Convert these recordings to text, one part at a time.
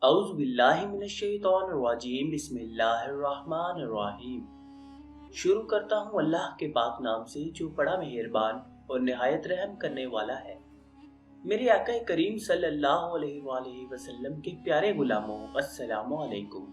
औज़ु बिल्लाहि मिनश्शैतानिर्रजीम बिस्मिल्लाहिर्रहमानिर्रहीम। शुरू करता हूँ अल्लाह के पाक नाम से जो बड़ा मेहरबान और निहायत रहम करने वाला है। मेरे आका करीम सल्लल्लाहु अलैहि वसल्लम के प्यारे गुलामों, अस्सलामु अलैकुम।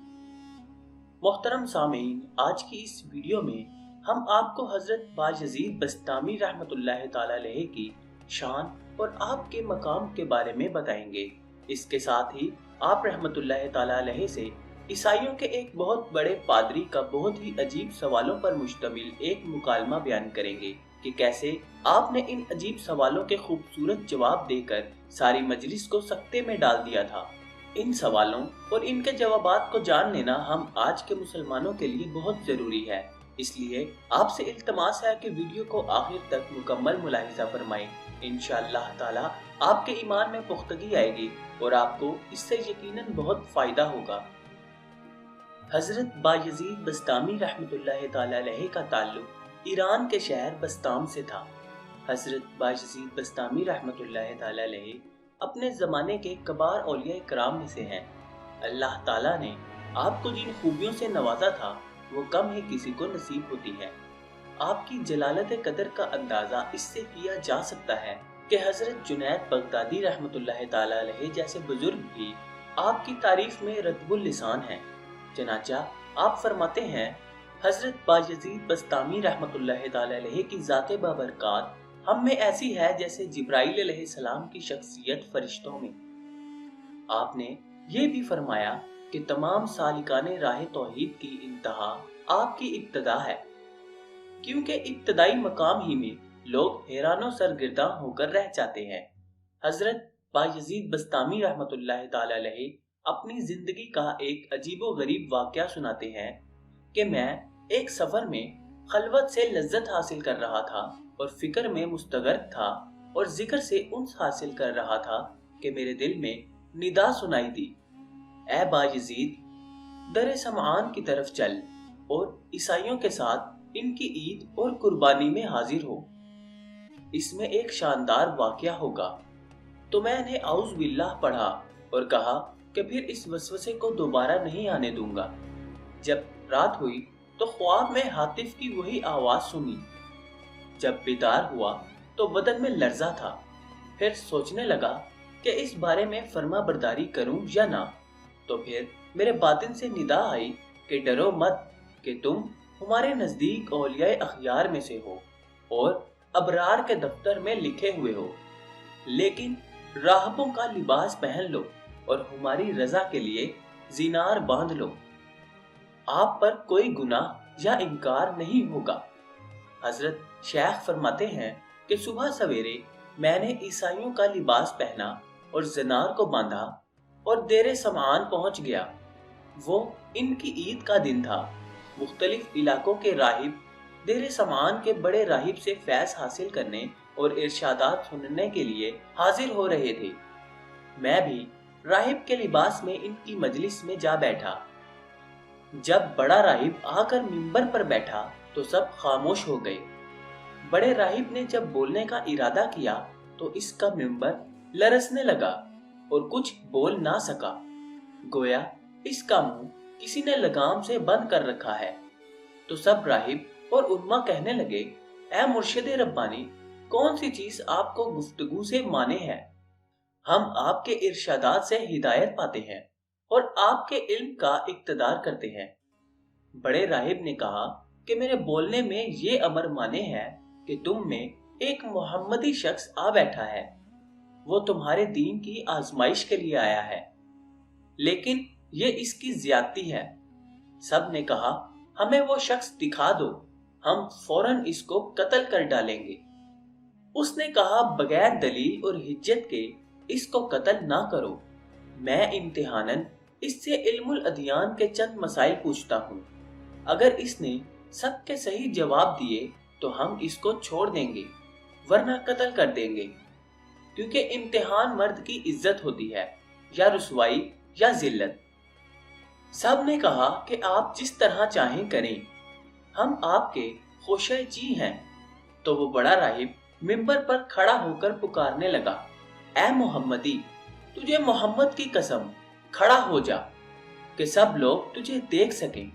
मोहतरम सामीन, आज की इस वीडियो में हम आपको हजरत बायजीद बस्तामी रहमतुल्लाह ताला अलैहि की शान और आपके मकाम के बारे में बताएंगे। इसके साथ ही आप रहमतुल्लाह ताला अलैहि से ईसाइयों के एक बहुत बड़े पादरी का बहुत ही अजीब सवालों पर मुश्तमिल एक मुकालमा बयान करेंगे कि कैसे आपने इन अजीब सवालों के खूबसूरत जवाब देकर सारी मजलिस को सकते में डाल दिया था। इन सवालों और इनके जवाबात को जान लेना हम आज के मुसलमानों के लिए बहुत जरूरी है। इसलिए आपसे इल्तमास है कि वीडियो को आखिर तक मुकम्मल मुलाहिजा फरमाएं। इंशाअल्लाह ताला आपके ईमान में पुख्तगी आएगी और आपको इससे यकीनन बहुत फायदा होगा। हजरत बायजीद बस्तामी रहमतुल्लाह ताला अलैहि का ताल्लुक ईरान के शहर बस्ताम से था। हजरत बायजीद बस्तामी रहमतुल्लाह ताला अलैहि अपने ज़माने के कबार औलिया कराम में से हैं। अल्लाह ताला ने आपको जिन खूबियों से नवाजा था वो कम ही किसी को नसीब होती है। आपकी जलालत कदर का अंदाज़ा इससे किया जा सकता है कि हजरत जुनैद बगदादी रहमतुल्लाह ताला अलैहि जैसे बुजुर्ग भी आपकी तारीफ में रतबुल लिसान हैं। चनाचा आप फरमाते हैं, हजरत बायजीद बस्तामी रहमतुल्लाह ताला अलैहि की ज़ाते बाबरकात हम में ऐसी है जैसे जिब्राइल अलैहिस्सलाम की शख्सियत फरिश्तों में। आपने ये भी फरमाया कि तमाम सालिकाने राह तौहीद की इंतहा आपकी इब्तदा है, क्योंकि इब्तदाई मकाम ही में लोग हैरानो सरगिर्दा होकर रह जाते हैं। हजरत बायजीद बस्तामी रहमतुल्लाह ताला अलैहि अपनी जिंदगी का एक अजीबो गरीब वाकया सुनाते हैं कि मैं एक सफर में खलवत से लज्जत हासिल कर रहा था और फिक्र में मुस्तगर्क था और जिक्र से उन्स हासिल कर रहा था कि मेरे दिल में निदा सुनाई दी, ए बायजीद, दर समान की तरफ चल और ईसाइयों के साथ इनकी ईद और कुर्बानी में हाजिर हो। इसमें एक शानदार वाकया होगा। तो मैंने औज़ु बिल्लाह पढ़ा और कहा कि फिर इस वसवसे को दोबारा नहीं आने दूंगा। जब रात हुई तो ख्वाब में हातिफ की वही आवाज सुनी। जब बेदार हुआ तो बदन में लर्जा था। फिर सोचने लगा कि इस बारे में फर्मा बरदारी करूं या ना। तो फिर मेरे बातिन से निदा आई कि डरो मत, कि तुम हमारे नजदीक औलियाए अखयार में से हो और अबरार के दफ्तर में लिखे हुए हो, लेकिन राहबों का लिबास पहन लो और हमारी रजा के लिए जिनार बांध लो। आप पर कोई गुनाह या इनकार नहीं होगा। हजरत शेख फरमाते हैं कि सुबह सवेरे मैंने ईसाइयों का लिबास पहना और जिनार को बांधा और देरे समान पहुंच गया। वो इनकी ईद का दिन था। मुख्तलिफ इलाकों के राहिब देरे समान के बड़े राहिब से फैज हासिल करने और इरशादात सुनने के लिए हाजिर हो रहे थे। मैं भी राहिब के लिबास में इनकी मजलिस में जा बैठा। जब बड़ा राहिब आकर मिंबर पर बैठा तो सब खामोश हो गए। बड़े राहिब ने जब बोलने का इरादा किया तो इसका मिंबर लरसने लगा और कुछ बोल ना सका। गोया इसका मुंह किसी ने लगाम से बंद कर रखा है। तो सब राहिब और उम्मा कहने लगे, ए मुर्शिद रब्बानी, कौन सी चीज आपको गुफ्तगू से माने है? हम आपके इरशादात से हिदायत पाते हैं और आपके इल्म का इक्तदार करते हैं। बड़े राहिब ने कहा कि मेरे बोलने में ये अमर माने है कि तुम में एक मोहम्मदी शख्स आ बैठा है। वो तुम्हारे दीन की आजमाइश के लिए आया है, लेकिन ये इसकी ज्यादती है। सब ने कहा, हमें वो शख्स दिखा दो, हम फौरन इसको कत्ल कर डालेंगे। उसने कहा, बगैर दलील और हिज्जत के इसको कत्ल ना करो। मैं इम्तिहानन इससे इल्मुल अदियान के चंद मसाइल पूछता हूँ। अगर इसने सबके सही जवाब दिए तो हम इसको छोड़ देंगे, वरना कत्ल कर देंगे, क्योंकि इम्तिहान मर्द की इज्जत होती है, या रुसवाई या जिल्लत। सब ने कहा कि आप जिस तरह चाहें करें, हम आपके खोशे-जी हैं। तो वो बड़ा राहिब मिंबर पर खड़ा होकर पुकारने लगा, ए मोहम्मदी, तुझे मोहम्मद की कसम, खड़ा हो जा कि सब लोग तुझे देख सकें।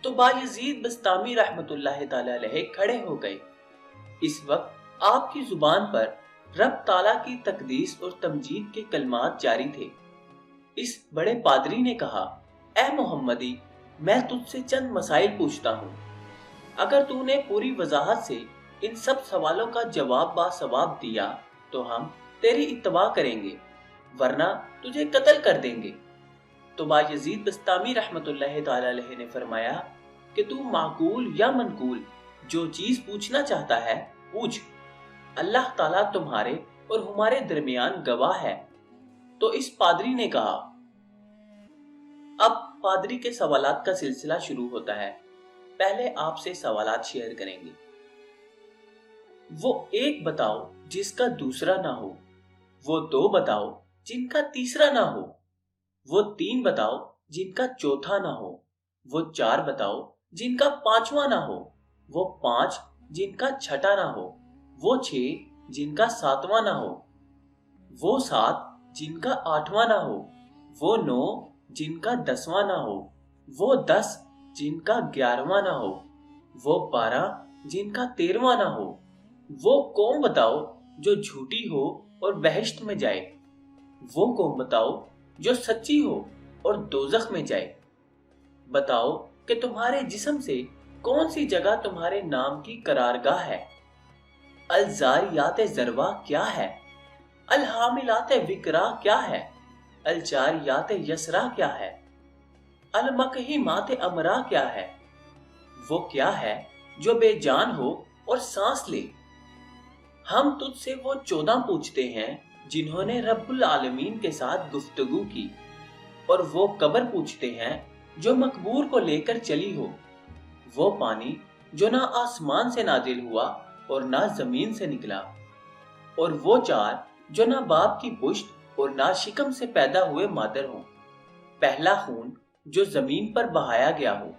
तो बायजीद बस्तामी रहमतुल्लाह ताला अलैह खड़े हो गए। इस वक्त आपकी जुबान पर रब ताला की तकदीस और तमजीद के कलमात जारी थे। इस बड़े पादरी ने कहा, ए मोहम्मदी, मैं तुझसे चंद मसाइल पूछता हूँ। अगर तूने पूरी वजाहत से इन सब सवालों का जवाब बासवाब दिया तो हम तेरी इत्तबा करेंगे, वरना तुझे कत्ल कर देंगे। तो बायजीद बस्तामी रहमतुल्लाह ताला अलैह ने फरमाया कि तू माकूल या मनकूल जो चीज पूछना चाहता है पूछ, अल्लाह ताला तुम्हारे और हमारे दरमियान गवाह है। तो इस पादरी ने कहा। अब पादरी के सवालात का सिलसिला शुरू होता है। पहले आपसे सवालात शेयर करेंगे। वो एक बताओ जिसका दूसरा ना हो, वो दो बताओ जिनका तीसरा ना हो, वो तीन बताओ जिनका चौथा ना हो, वो चार बताओ जिनका पांचवा ना हो, वो पांच जिनका छठा ना हो, वो छह जिनका सातवां ना हो, वो सात जिनका आठवां ना हो, वो नौ जिनका दसवां ना हो, वो 10 जिनका 11वां ना हो, वो 12 जिनका 13वां ना हो, वो कौम बताओ जो झूठी हो और बहश्त में जाए, वो कौम बताओ जो सच्ची हो और दोजख में जाए। बताओ कि तुम्हारे जिस्म से कौन सी जगह तुम्हारे नाम की करारगाह है। अल-जारियात ज़रवा क्या है, अल-हामिलात विकरा क्या है, अल-जारियात यसरा क्या है, अल-मकहिमात अमरा क्या है। वो क्या है जो बेजान हो और सांस ले। हम तुझसे वो 14 पूछते हैं जिन्होंने रब्बुल आलमीन के साथ गुफ्तगू की, और वो कब्र पूछते हैं जो मकबूर को लेकर चली हो, वो पानी जो ना आसमान से नाजिल हुआ और ना जमीन से निकला, और वो चार जो ना बाप की पुश्त और ना शिकम से पैदा हुए मादर हो, पहला खून जो जमीन पर बहाया गया हो।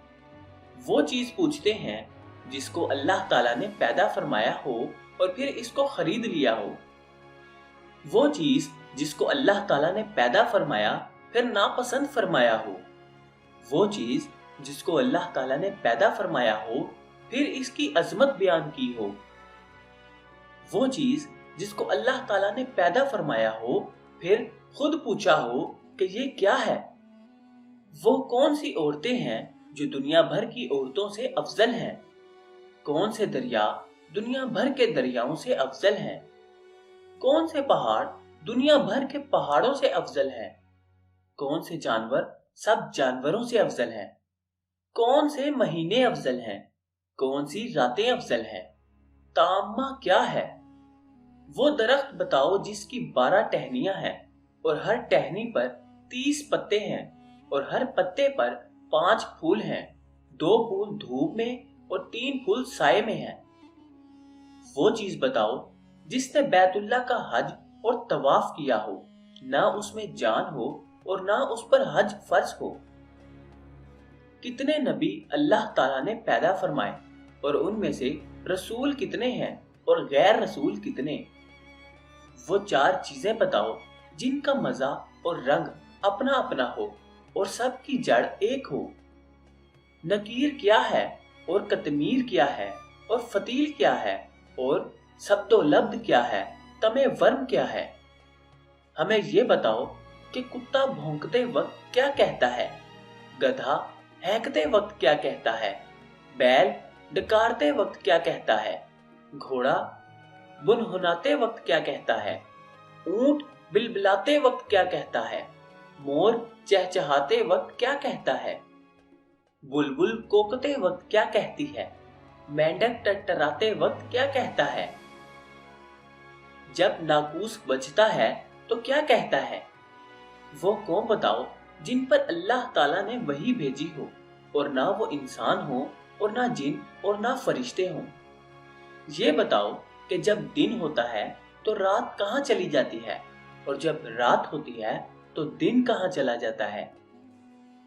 वो चीज पूछते हैं जिसको अल्लाह ताला ने पैदा फरमाया हो और फिर इसको खरीद लिया हो। वो चीज जिसको अल्लाह ताला ने पैदा फरमाया फिर नापसंद फरमाया हो। वो चीज जिसको अल्लाह ताला ने पैदा फरमाया हो फिर इसकी अजमत बयान की हो। वो चीज जिसको अल्लाह ताला ने पैदा फरमाया हो फिर खुद पूछा हो कि ये क्या है। वो कौन सी औरतें हैं जो दुनिया भर की औरतों से अफजल हैं। कौन से दरिया दुनिया भर के दरियाओं से अफजल हैं। कौन से पहाड़ दुनिया भर के पहाड़ों से अफजल हैं। कौन से जानवर सब जानवरों से अफजल हैं। कौन से महीने अफजल हैं। कौन सी रातें अफजल हैं। ताम्मा क्या है। वो दरख्त बताओ जिसकी 12 टहनियां हैं और हर टहनी पर 30 पत्ते हैं और हर पत्ते पर 5 फूल हैं, 2 फूल धूप में और 3 फूल साए में हैं। वो चीज बताओ जिसने बैतुल्लाह का हज और तवाफ किया हो, ना उसमें जान हो और ना उस पर हज फर्ज हो। कितने नबी अल्लाह ताला ने पैदा फरमाए और उनमें से रसूल कितने हैं और गैर रसूल कितने। वो 4 चीजें बताओ जिनका मजा और रंग अपना अपना हो और सबकी जड़ एक हो। नकीर क्या है और कतमीर क्या है और फतील क्या है और सब्दोलब्द क्या है, तमे वर्म क्या है। हमें ये बताओ कि कुत्ता भौंकते वक्त क्या कहता है, गधा हैंकते वक्त क्या कहता है, बैल डकारते वक्त क्या कहता है, घोड़ा बुनहुनाते वक्त क्या कहता है, ऊंट बिलबिलाते वक्त क्या कहता है, मोर चहचहाते वक्त क्या कहता है, बुलबुल कोकते वक्त क्या कहती है, मेंढक टटराते वक्त क्या कहता है। जब नाकूस बजता है तो क्या कहता है। वो कौन बताओ जिन पर अल्लाह ताला ने वही भेजी हो और ना वो इंसान हो और ना जिन और ना फरिश्ते हों। ये बताओ कि जब दिन होता है तो रात कहाँ चली जाती है और जब रात होती है तो दिन कहाँ चला जाता है।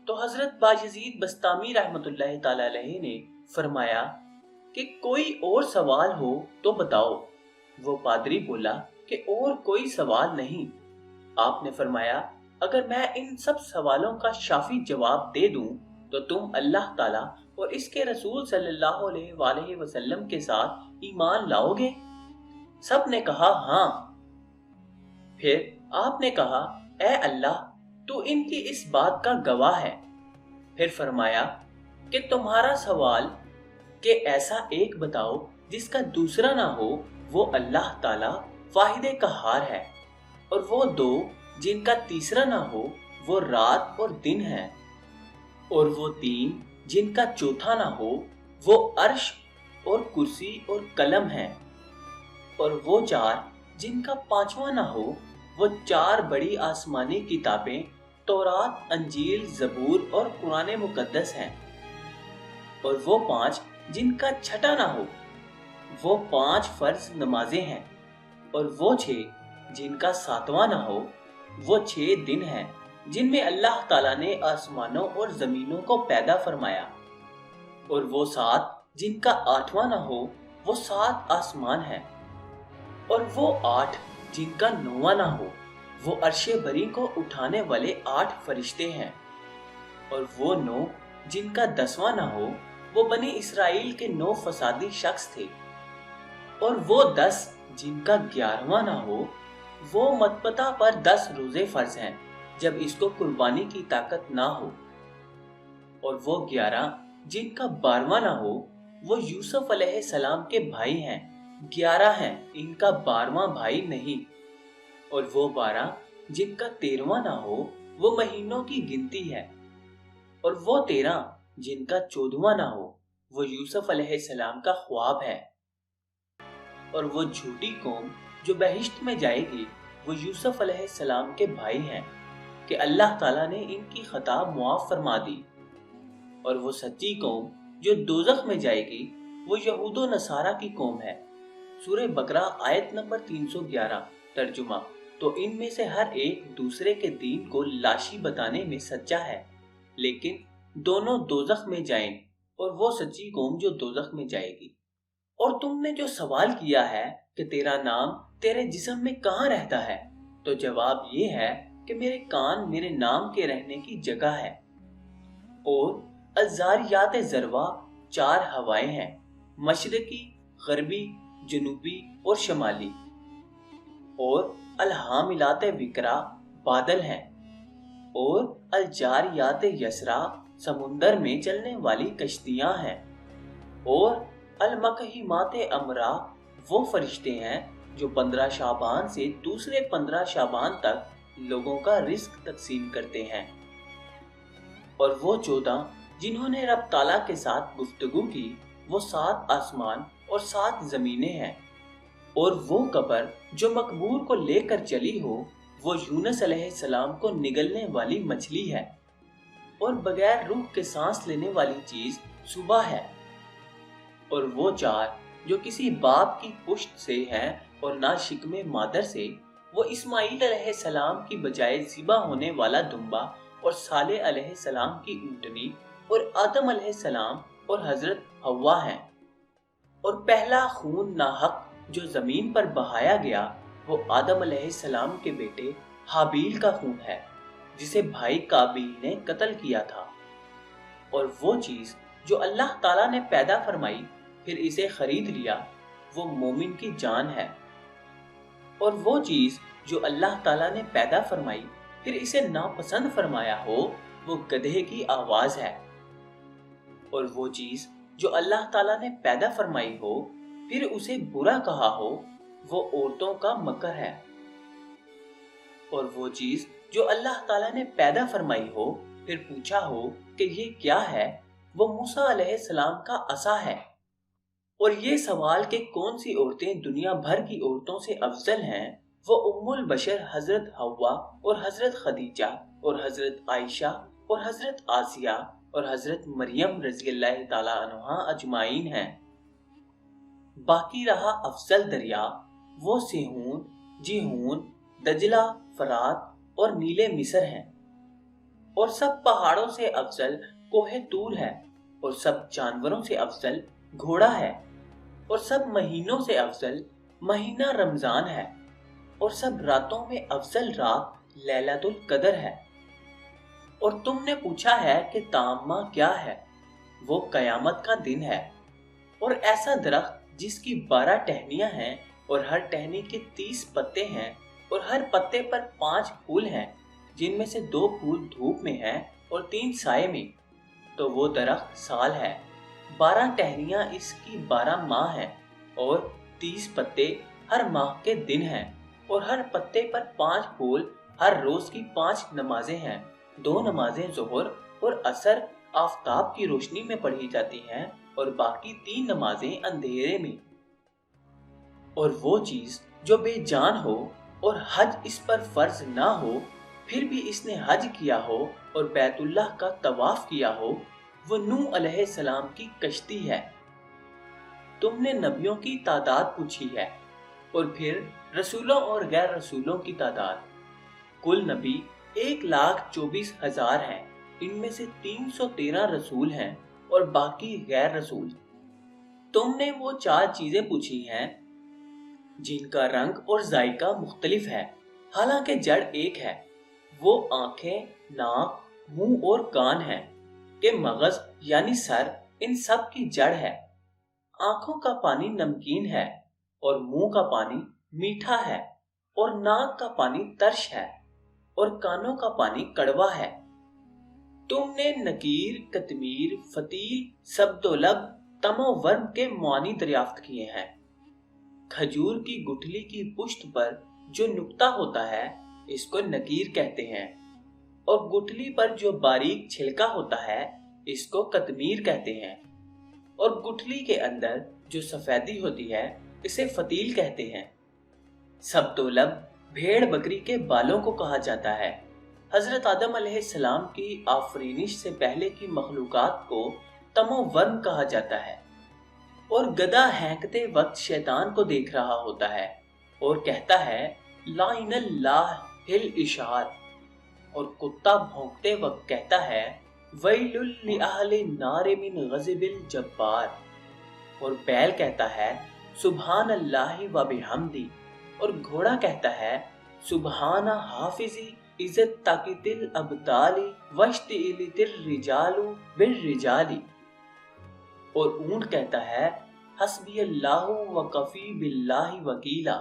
तो हजरत बायजीद बस्तामी रहमतुल्लाह ताला अलैहि ने फरमाया कि कोई और सवाल हो तो बताओ। वो पादरी बोला कि और कोई सवाल नहीं। आपने फरमाया اگر میں ان سب سوالوں کا شافی جواب دے دوں تو تم اللہ تعالیٰ اور اس کے رسول صلی اللہ علیہ وآلہ وسلم کے ساتھ ایمان لاؤ گے؟ سب نے کہا ہاں۔ پھر آپ نے کہا اے اللہ تو ان کی اس بات کا گواہ ہے۔ پھر فرمایا کہ تمہارا سوال کہ ایسا ایک بتاؤ جس کا دوسرا نہ ہو، وہ اللہ تعالیٰ واحد قہار ہے، اور وہ دو جن کا تیسرا نہ ہو، وہ رات اور دن ہے، اور وہ تین جن کا چوتھا نہ ہو، وہ عرش اور کرسی اور قلم ہے، اور وہ چار جن کا پانچواں نہ ہو، وہ چار بڑی آسمانی کتابیں تورات، انجیل، زبور اور قرآن مقدس ہیں، اور وہ پانچ جن کا چھٹا نہ ہو، وہ پانچ فرض نمازیں ہیں، اور وہ چھ جن کا ساتواں نہ ہو، وہ 6 دن ہیں جن میں اللہ تعالیٰ نے آسمانوں اور زمینوں کو پیدا فرمایا، اور وہ 7 جن کا 8واں نہ ہو، وہ 7 آسمان ہیں، اور وہ 8 جن کا 9واں نہ ہو، وہ عرش بری کو اٹھانے والے 8 فرشتے ہیں، اور وہ 9 جن کا 10واں نہ ہو، وہ بنی اسرائیل کے 9 فسادی شخص تھے، اور وہ 10 جن کا 11واں نہ ہو، وہ مطبطہ پر 10 روزے فرض ہیں جب اس کو قربانی کی طاقت نہ ہو، اور وہ 11 جن کا 12واں نہ ہو، وہ یوسف علیہ السلام کے بھائی ہیں، 11 ہیں، ان کا 12واں بھائی نہیں، اور وہ 12 جن کا 13واں نہ ہو، وہ مہینوں کی گنتی ہے، اور وہ 13 جن کا 14واں نہ ہو، وہ یوسف علیہ السلام کا خواب ہے، اور وہ جھوٹی قوم جو بہشت میں جائے گی وہ یوسف علیہ السلام کے بھائی ہیں کہ اللہ تعالیٰ نے ان کی خطا معاف فرما دی، اور وہ سچی قوم جو دوزخ میں جائے گی وہ یہود و نصارہ کی قوم ہے۔ سورہ بقرہ آیت نمبر 311 ترجمہ: تو ان میں سے ہر ایک دوسرے کے دین کو لاشی بتانے میں سچا ہے، لیکن دونوں دوزخ میں جائیں، اور وہ سچی قوم جو دوزخ میں جائے گی۔ اور تم نے جو سوال کیا ہے کہ تیرا نام تیرے جسم میں کہاں رہتا ہے، تو جواب یہ ہے کہ میرے کان میرے نام کے رہنے کی جگہ ہے، اور الزاریات ذروا 4 ہوائیں ہیں، مشرقی، غربی، جنوبی اور شمالی، اور الحاملات وکرا بادل ہیں، اور الجاریات یسرا سمندر میں چلنے والی کشتیاں ہیں، اور المقہمات امرا وہ فرشتے ہیں جو 15 شعبان سے دوسرے 15 شعبان تک لوگوں کا رزق تقسیم کرتے ہیں، اور وہ 14 جنہوں نے رب تعالیٰ کے ساتھ گفتگو کی، وہ 7 آسمان اور 7 زمینیں ہیں، اور وہ قبر جو مقبور کو لے کر چلی ہو، وہ یونس علیہ السلام کو نگلنے والی مچھلی ہے، اور بغیر روح کے سانس لینے والی چیز صبح ہے، اور وہ 4 جو کسی باپ کی پشت سے ہیں اور نہ شکم مادر سے، وہ اسماعیل علیہ السلام کی بجائے ذبح ہونے والا دمبا، اور صالح علیہ السلام کی اونٹنی، اور آدم علیہ السلام اور حضرت حوا ہیں، اور پہلا خون ناحق جو زمین پر بہایا گیا وہ آدم علیہ السلام کے بیٹے حابیل کا خون ہے جسے بھائی قابیل نے قتل کیا تھا، اور وہ چیز جو اللہ تعالیٰ نے پیدا فرمائی پھر اسے خرید لیا وہ مومن کی جان ہے، اور وہ چیز جو اللہ تعالیٰ نے پیدا فرمائی پھر اسے ناپسند فرمایا ہو وہ گدھے کی آواز ہے، اور وہ چیز جو اللہ تعالیٰ نے پیدا فرمائی ہو پھر اسے برا کہا ہو وہ عورتوں کا مکر ہے، اور وہ چیز جو اللہ تعالیٰ نے پیدا فرمائی ہو پھر پوچھا ہو کہ یہ کیا ہے وہ موسیٰ علیہ السلام کا عصا ہے۔ اور یہ سوال کہ کون سی عورتیں دنیا بھر کی عورتوں سے افضل ہیں، وہ ام البشر حضرت حوا اور حضرت خدیجہ اور حضرت عائشہ اور حضرت آسیہ اور حضرت مریم رضی اللہ تعالیٰ عنہا اجمعین ہیں۔ باقی رہا افضل دریا، وہ سیہون، جیہون، دجلہ، فرات اور نیل مصر ہیں، اور سب پہاڑوں سے افضل کوہ طور ہے، اور سب جانوروں سے افضل گھوڑا ہے، اور سب مہینوں سے افضل مہینہ رمضان ہے، اور سب راتوں میں افضل رات लैलतुल कदर है। और तुमने पूछा है कि ताम्मा क्या है? वो कयामत का दिन है। और ऐसा दरख्त जिसकी 12 टहनियां हैं और हर टहनी के 30 पत्ते हैं और हर पत्ते पर 5 फूल हैं, जिनमें से 2 फूल धूप में हैं और 3 साये में, तो वो दरख्त साल है। 12 टहनियां इसकी 12 माह हैं और 30 पत्ते हर माह के दिन हैं और हर पत्ते पर 5 फूल। हर रोज की 5 नमाजें हैं। 2 नमाजें ज़ोहर और असर आफताब की रोशनी में पढ़ी जाती हैं और बाकी 3 नमाजें अंधेरे में। और वो चीज जो बेजान हो और हज इस पर फर्ज ना हो, फिर भी इसने हज किया हो और बैतुल्लाह का तवाफ किया हो, वो नूह अलैहिस्सलाम की कश्ती है। तुमने नबियों की तादाद पूछी है और फिर रसूलों और गैर रसूलों की तादाद। कुल नबी 1,24,000 हैं। इनमें से 313 रसूल हैं और बाकी गैर रसूल। तुमने वो 4 चीजें पूछी हैं जिनका रंग और जायका मुख्तलिफ है, हालांकि जड़ एक है। वो आंखें, नाक, मुंह और कान हैं कि मगज यानी सर इन सब की जड़ है। आंखों का पानी नमकीन है और मुंह का पानी मीठा है और नाक का पानी तर्श है और कानों का पानी कड़वा है। तुमने नकीर, कतमीर, फतील, सब्दोलब, तमोवर्म के मानी दरियाफ्त किए हैं। खजूर की गुठली की पुष्ट पर जो नुक्ता होता है इसको नकीर कहते हैं और गुठली पर जो बारीक छिलका होता है इसको कतमीर कहते हैं और गुठली के अंदर जो सफेदी होती है इसे फतील कहते हैं। सब्दोलब भेड़ बकरी के बालों को कहा जाता है। हजरत आदम अलैहिस्सलाम की आफरीनिश से पहले की मखलूकात को तमोवर्म कहा जाता है। और गधा हैंकते वक्त शैतान को देख रहा होता है और कहता है लाइनल्लाह हिल इशार, और कुत्ता भौंकते वक्त कहता है वैलुल लिअहलि नार मिन गज़बिल जब्बार, और बैल कहता है सुभान अल्लाहि व बिहम्दी, और घोड़ा कहता है सुभाना हाफिजी इज़्ज़त ताकितिल अबताली वश्तिलितिर रिजालु बिर रिजाली, और ऊंट कहता है हस्बी अल्लाहु व कफी बिल्लाहि वकीला,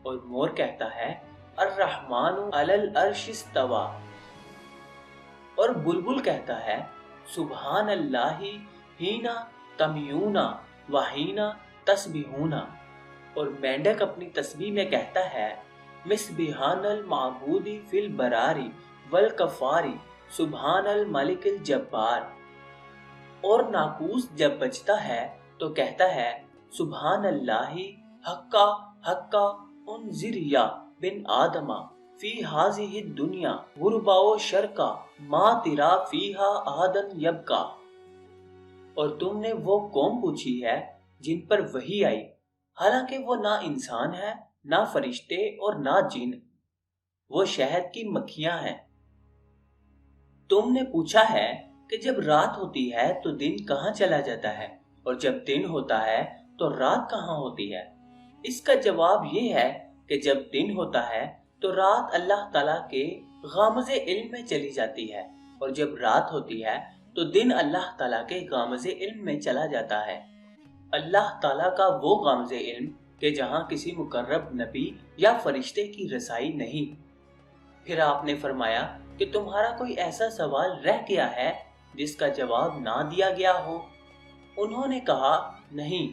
और मोर कहता है अर्रहमानु अलल अर्श इस्तवा, और बुलबुल कहता है सुभान अल्लाहि हीना तमयूना व हीना तस्बिहूना, और मेंढक अपनी तस्बीह में कहता है मिसबिहानल माबूदी फिल बरारी वल कफारी सुभानल मलिकिल जब्बार, और नाकूस जब बजता है तो कहता है सुभान अल्लाहि हक्का हक्का उनजिरिया बिन आदमा फी हाजिहि दुनिया गुरबाओ शरका मा तिरा फीहा आदन यबका। और तुमने वो कौम पूछी है जिन पर वही आई, हालांकि वो ना इंसान है, ना फरिश्ते और ना जिन। वो शहद की मक्खियां हैं। तुमने पूछा है कि जब रात होती है तो दिन कहाँ चला जाता है और जब दिन होता है तो रात कहाँ होती है। इसका जवाब ये है कि जब दिन होता है तो रात अल्लाह ताला के गामज़े इल्म में चली जाती है और जब रात होती है तो दिन अल्लाह ताला के गामज़े इल्म में चला जाता है। अल्लाह ताला का वो गामज़े इल्म कि जहाँ किसी मुकर्रब नबी या फरिश्ते की रसाई नहीं। फिर आपने फरमाया कि तुम्हारा कोई ऐसा सवाल रह गया है जिसका जवाब ना दिया गया हो। उन्होंने कहा नहीं,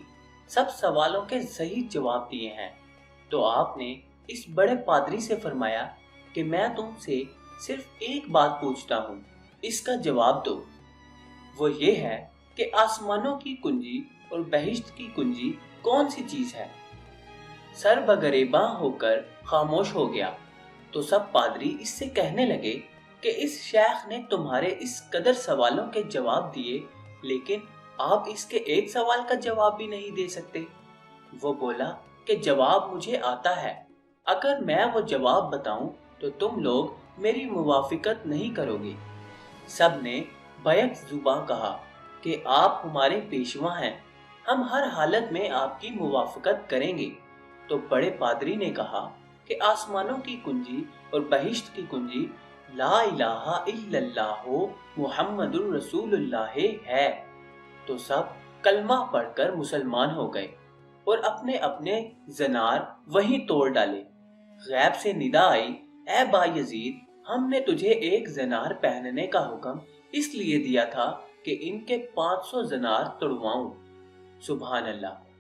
सब सवालों के सही जवाब दिए हैं। तो आपने इस बड़े पादरी से फरमाया कि मैं तुमसे सिर्फ एक बात पूछता हूँ, इसका जवाब दो। वो ये है कि आसमानों की कुंजी और बहिश्त की कुंजी कौन सी चीज है। सर बगरेबां होकर खामोश हो गया तो सब पादरी इससे कहने लगे कि इस शेख ने तुम्हारे इस कदर सवालों के जवाब दिए, लेकिन आप इसके एक सवाल का जवाब भी नहीं दे सकते। वो बोला कि जवाब मुझे आता है, अगर मैं वो जवाब बताऊं तो तुम लोग मेरी मुवाफिकत नहीं करोगे। सब ने बैक जुबां कहा कि आप हमारे पेशवा हैं, हम हर हालत में आपकी मुवाफिकत करेंगे। तो बड़े पादरी ने कहा کہ آسمانوں کی کنجی اور بہشت کی کنجی لا الہ الا اللہ محمد الرسول اللہ ہے، تو سب کلمہ پڑھ کر مسلمان ہو گئے اور اپنے اپنے زنار وہیں توڑ ڈالے۔ غیب سے ندا آئی، اے با یزید، ہم نے تجھے ایک زنار پہننے کا حکم اس لیے دیا تھا کہ ان کے 500 زنار توڑواؤں۔ سبحان اللہ۔